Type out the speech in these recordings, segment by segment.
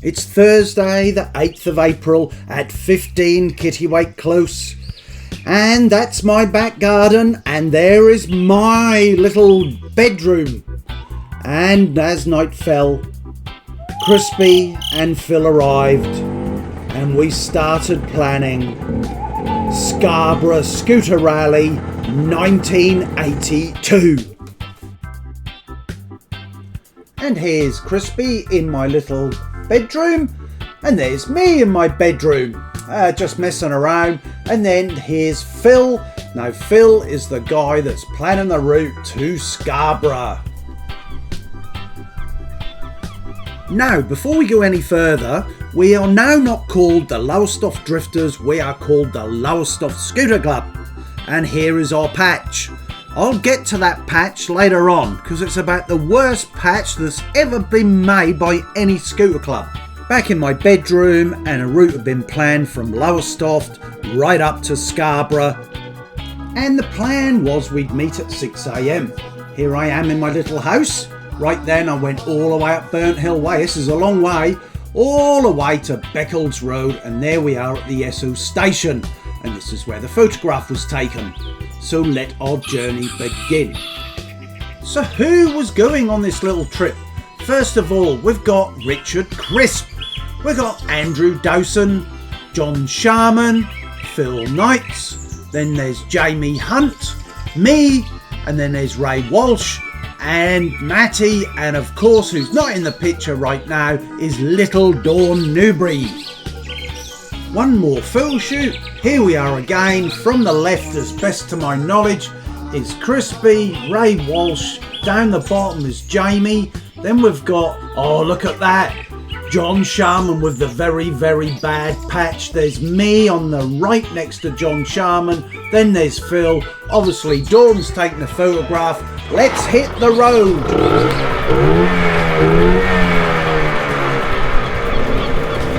It's Thursday the 8th of April at 15 Kittiwake Close, and that's my back garden, and there is my little bedroom. And as night fell, Crispy and Phil arrived and we started planning Scarborough Scooter Rally 1982. And here's Crispy in my little bedroom, and there's me in my bedroom, just messing around. And then here's Phil. Now Phil is the guy that's planning the route to Scarborough. Now, before we go any further, we are now not called the Lowestoft Drifters, we are called the Lowestoft Scooter Club. And here is our patch. I'll get to that patch later on, because it's about the worst patch that's ever been made by any scooter club. Back in my bedroom, and a route had been planned from Lowestoft right up to Scarborough. And the plan was we'd meet at 6 AM. Here I am in my little house. Right then I went all the way up Burnt Hill Way, this is a long way, all the way to Beckles Road, and there we are at the Esso station, and this is where the photograph was taken. So let our journey begin. So who was going on this little trip? First of all, we've got Richard Crisp, we've got Andrew Dawson, John Sharman, Phil Knights, then there's Jamie Hunt, me, and then there's Ray Walsh, and Matty, and of course who's not in the picture right now is little Dawn Newbury. One more photo shoot. Here we are again. From the left, as best to my knowledge, is Crispy, Ray Walsh. Down the bottom is Jamie. Then we've got, oh look at that, John Sharman with the very, very bad patch. There's me on the right next to John Sharman. Then there's Phil. Obviously Dawn's taking a photograph. Let's hit the road.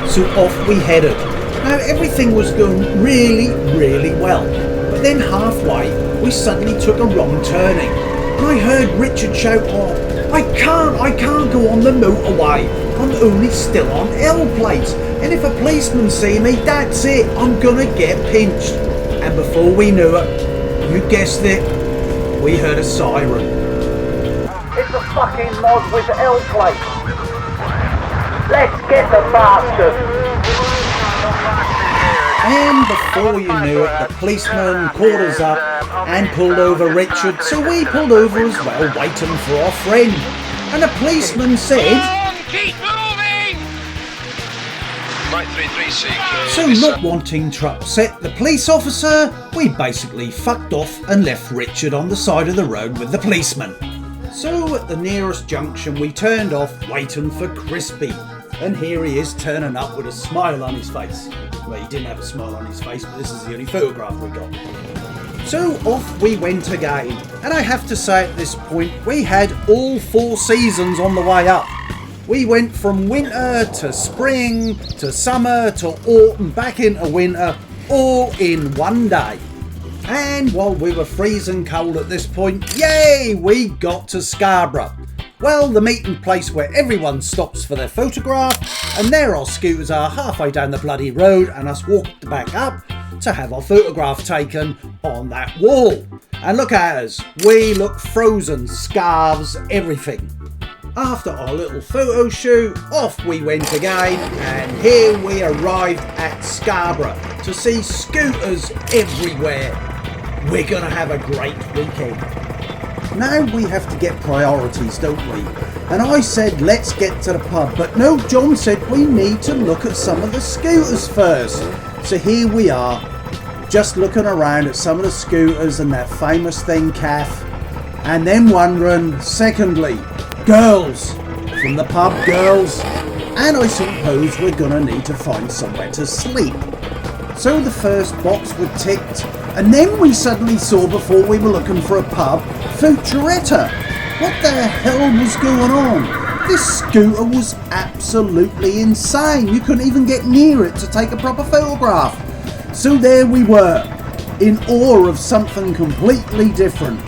So off we headed. Now everything was going really, really well. But then halfway we suddenly took a wrong turning. And I heard Richard shout, oh, I can't go on the motorway. I'm only still on L plates, and if a policeman see me, that's it, I'm gonna get pinched. And before we knew it, you guessed it, we heard a siren. It's a fucking mod with L plates. Let's get the bastard. And before you knew it, the policeman caught us up and pulled over Richard, so we pulled over as well, waiting for our friend. And the policeman said, keep moving! So not wanting to upset the police officer, we basically fucked off and left Richard on the side of the road with the policeman. So at the nearest junction we turned off, waiting for Crispy. And here he is turning up with a smile on his face. Well, he didn't have a smile on his face, but this is the only photograph we got. So off we went again, and I have to say at this point we had all 4 seasons on the way up. We went from winter to spring to summer to autumn, back into winter, all in one day. And while we were freezing cold at this point, yay, we got to Scarborough. Well, the meeting place where everyone stops for their photograph, and there our scooters are halfway down the bloody road, and us walked back up to have our photograph taken on that wall. And look at us, we look frozen, scarves, everything. After our little photo shoot, off we went again, and here we arrived at Scarborough to see scooters everywhere. We're gonna have a great weekend. Now we have to get priorities, don't we? And I said let's get to the pub, but no, John said we need to look at some of the scooters first. So here we are, just looking around at some of the scooters and that famous thing calf, and then wondering, secondly, girls, from the pub, girls, and I suppose we're gonna need to find somewhere to sleep. So the first box was ticked, and then we suddenly saw, before we were looking for a pub, Futuretta. What the hell was going on? This scooter was absolutely insane. You couldn't even get near it to take a proper photograph. So there we were, in awe of something completely different.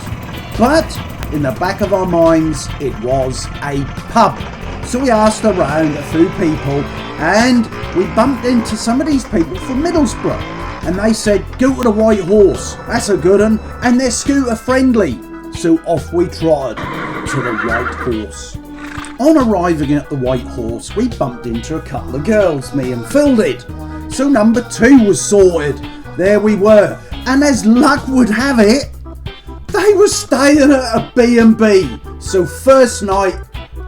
But in the back of our minds, it was a pub. So we asked around a few people, And we bumped into some of these people from Middlesbrough, and they said, go to the White Horse, that's a good one, and they're scooter friendly. So off we trotted to the White Horse. On arriving at the White Horse, we bumped into a couple of girls, me and Phil did. So number 2 was sorted. There we were, and as luck would have it, they were staying at a B&B. So first night,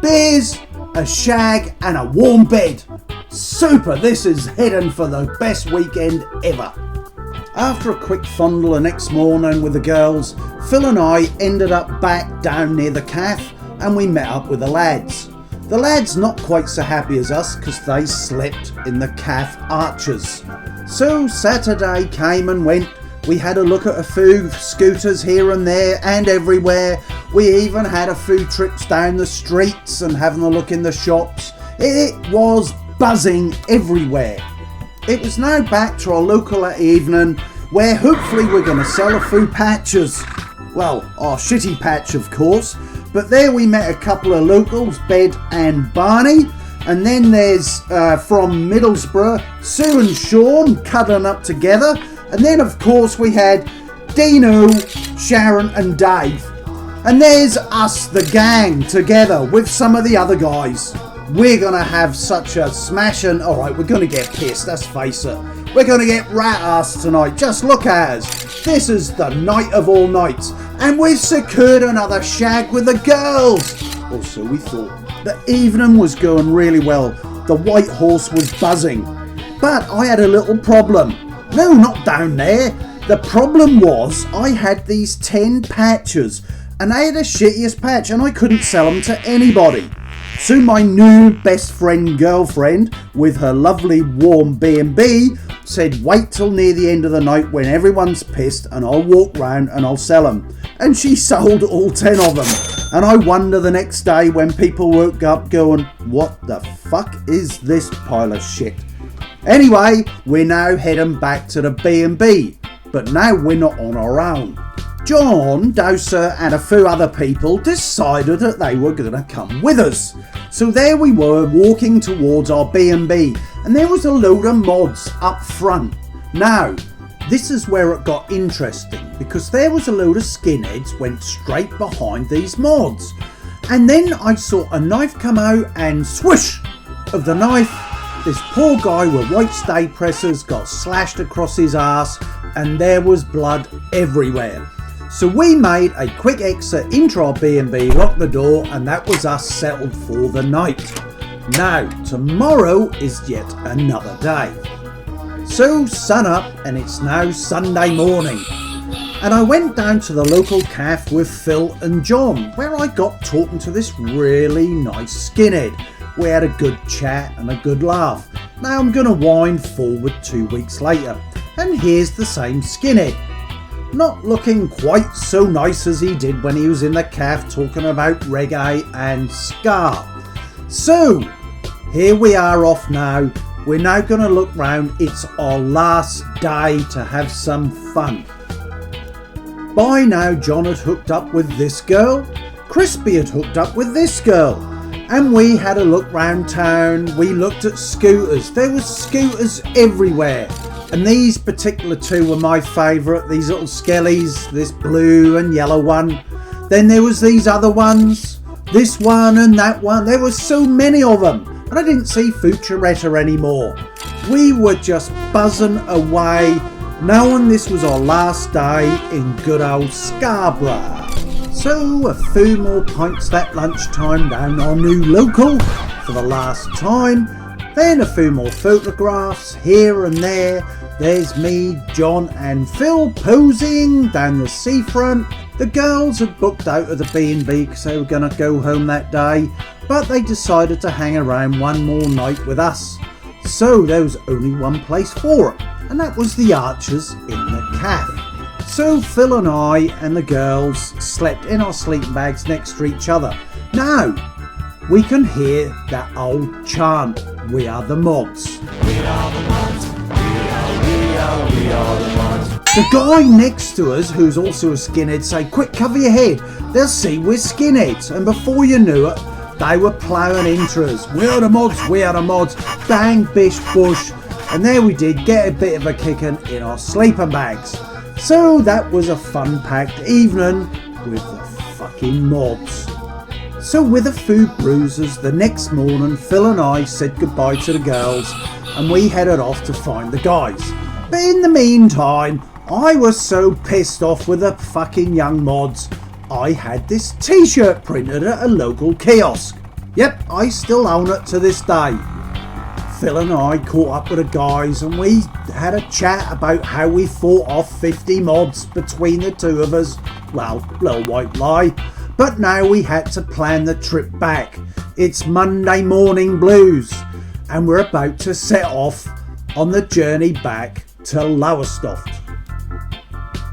beers, a shag and a warm bed. Super, this is heading for the best weekend ever. After a quick fondle the next morning with the girls, Phil and I ended up back down near the calf and we met up with the lads. The lads not quite so happy as us because they slept in the calf arches. So Saturday came and went. We had a look at a few scooters here and there and everywhere. We even had a few trips down the streets and having a look in the shops. It was buzzing everywhere. It was now back to our local evening where hopefully we're going to sell a few patches. Well, our shitty patch of course. But there we met a couple of locals, Bed and Barney. And then there's from Middlesbrough, Sue and Sean cuddling up together. And then of course we had Dino, Sharon and Dave. And there's us, the gang, together with some of the other guys. We're going to have such a smashing... Alright, we're going to get pissed, let's face it. We're going to get rat-assed tonight, just look at us. This is the night of all nights. And we've secured another shag with the girls. Or so we thought. The evening was going really well. The White Horse was buzzing. But I had a little problem. No, not down there. The problem was I had these 10 patches and I had the shittiest patch and I couldn't sell them to anybody. So my new best friend girlfriend with her lovely warm B&B said wait till near the end of the night when everyone's pissed and I'll walk round and I'll sell them. And she sold all 10 of them. And I wonder the next day when people woke up going, what the fuck is this pile of shit? Anyway, we're now heading back to the B&B, but now we're not on our own. John, Dowser and a few other people decided that they were going to come with us. So there we were walking towards our B&B and there was a load of mods up front. Now, this is where it got interesting because there was a load of skinheads went straight behind these mods. And then I saw a knife come out and swoosh of the knife. This poor guy with white stay pressers got slashed across his ass and there was blood everywhere. So we made a quick exit into our B&B, locked the door and that was us settled for the night. Now, tomorrow is yet another day. So sun up and it's now Sunday morning. And I went down to the local cafe with Phil and John where I got talking to this really nice skinhead. We had a good chat and a good laugh. Now I'm going to wind forward 2 weeks later and here's the same skinhead. Not looking quite so nice as he did when he was in the calf talking about reggae and ska. So here we are off now. We're now going to look round. It's our last day to have some fun. By now John had hooked up with this girl. Crispy had hooked up with this girl. And we had a look round town. We looked at scooters. There were scooters everywhere. And these particular 2 were my favourite. These little skellies, this blue and yellow one. Then there was these other ones. This one and that one. There were so many of them. And I didn't see Futuretta anymore. We were just buzzing away, knowing this was our last day in good old Scarborough. So a few more pints that lunchtime down our new local for the last time. Then a few more photographs here and there. There's me, John and Phil posing down the seafront. The girls had booked out of the B&B because they were going to go home that day. But they decided to hang around one more night with us. So there was only one place for it. And that was the Archers in the cafe. So Phil and I and the girls slept in our sleeping bags next to each other. Now, we can hear that old chant, we are the mods. We are the mods. We are the mods. The guy next to us, who's also a skinhead, say, quick, cover your head. They'll see we're skinheads. And before you knew it, They were ploughing into us. We are the mods, we are the mods. Bang, bish, bush. And there we did get a bit of a kicking in our sleeping bags. So that was a fun-packed evening with the fucking mods. So with a few bruises, the next morning Phil and I said goodbye to the girls and we headed off to find the guys. But in the meantime, I was so pissed off with the fucking young mods, I had this t-shirt printed at a local kiosk. Yep, I still own it to this day. Phil and I caught up with the guys and we had a chat about how we fought off 50 mods between the two of us. Well, little white lie. But now we had to plan the trip back. It's Monday morning blues and we're about to set off on the journey back to Lowestoft.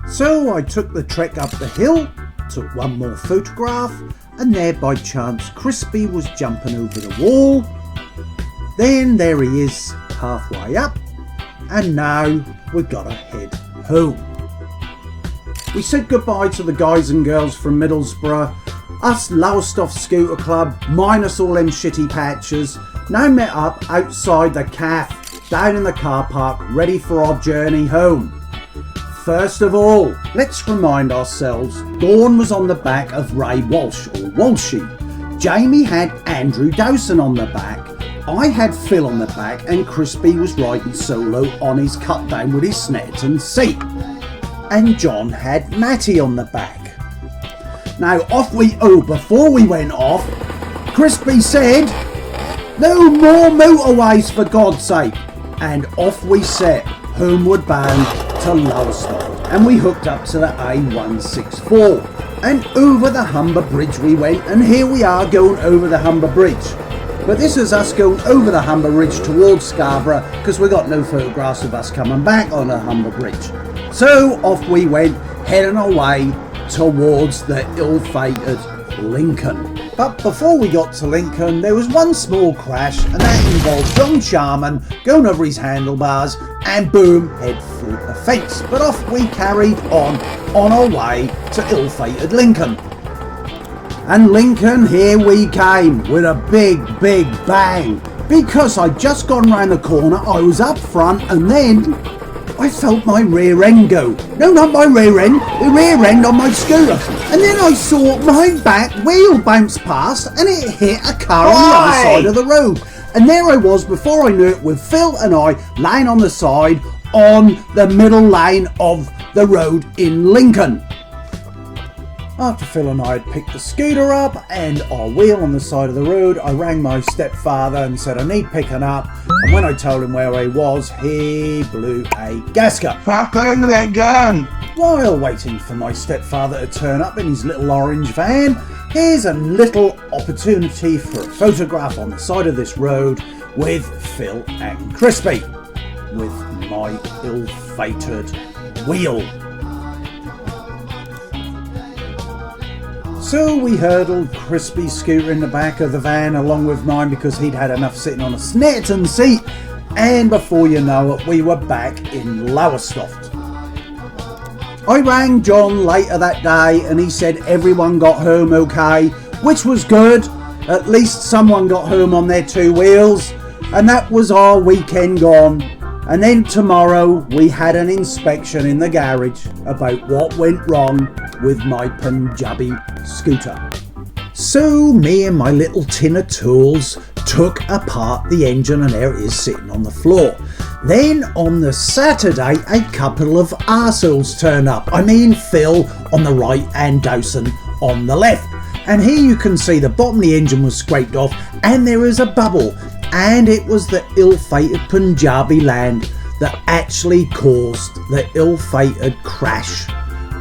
So I took the trek up the hill, took one more photograph, and there by chance Crispy was jumping over the wall. Then there he is halfway up, and now we've got to head home. We said goodbye to the guys and girls from Middlesbrough. Us Lowestoft Scooter Club, minus all them shitty patches, now met up outside the cafe, down in the car park, ready for our journey home. First of all, let's remind ourselves, Dawn was on the back of Ray Walsh, or Walshy. Jamie had Andrew Dowson on the back. I had Phil on the back and Crispy was riding solo on his cut down with his Snetterton seat. And John had Matty on the back. Now before we went off, Crispy said, "No more motorways for God's sake." And off we set, homeward bound to Lowestoft. And we hooked up to the A164. And over the Humber Bridge we went, and here we are going over the Humber Bridge. But this is us going over the Humber Bridge towards Scarborough because we got no photographs of us coming back on the Humber Bridge. So off we went, heading our way towards the ill-fated Lincoln. But before we got to Lincoln, there was one small crash, and that involved John Sharman going over his handlebars and boom, head through a fence. But off we carried on our way to ill-fated Lincoln. And Lincoln, here we came with a big bang. Because I'd just gone round the corner, I was up front, and then I felt my rear end go. No, not my rear end, the rear end on my scooter. And then I saw my back wheel bounce past and it hit a car on the other side of the road. And there I was, before I knew it, with Phil and I lying on the side on the middle lane of the road in Lincoln. After Phil and I had picked the scooter up and our wheel on the side of the road, I rang my stepfather and said I need picking up. And when I told him where I was, he blew a gasket. Papa, that gun! While waiting for my stepfather to turn up in his little orange van, here's a little opportunity for a photograph on the side of this road with Phil and Crispy, with my ill-fated wheel. So we hurdled Crispy's scooter in the back of the van along with mine because he'd had enough sitting on a Snetterton seat, and before you know it, we were back in Lowestoft. I rang John later that day and he said everyone got home okay, which was good. At least someone got home on their two wheels, and that was our weekend gone. And then tomorrow we had an inspection in the garage about what went wrong with my Punjabi scooter. So me and my little tin of tools took apart the engine, and there it is sitting on the floor. Then on the Saturday, a couple of arseholes turned up. I mean Phil on the right and Dawson on the left. And here you can see the bottom of the engine was scraped off and there is a bubble. And it was the ill-fated Punjabi land that actually caused the ill-fated crash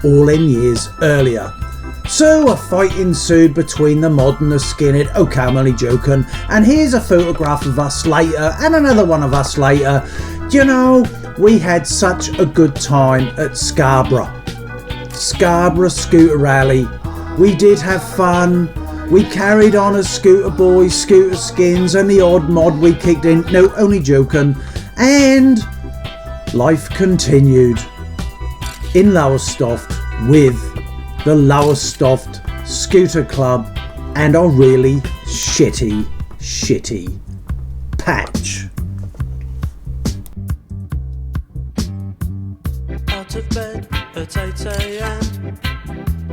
all them years earlier. So a fight ensued between the mod and the skinhead. Okay, I'm only joking. And here's a photograph of us later and another one of us later. You know, we had such a good time at Scarborough Scooter Rally. We did have fun. We carried on as scooter boys, scooter skins, and the odd mod we kicked in. No, only joking. And life continued in Lowestoft with the Lowestoft Scooter Club and our really shitty patch. Out of bed at 8 a.m.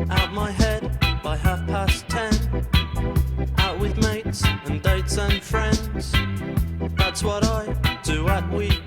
Out my head by 10:30. Out with mates and dates and friends. That's what I do at weekends.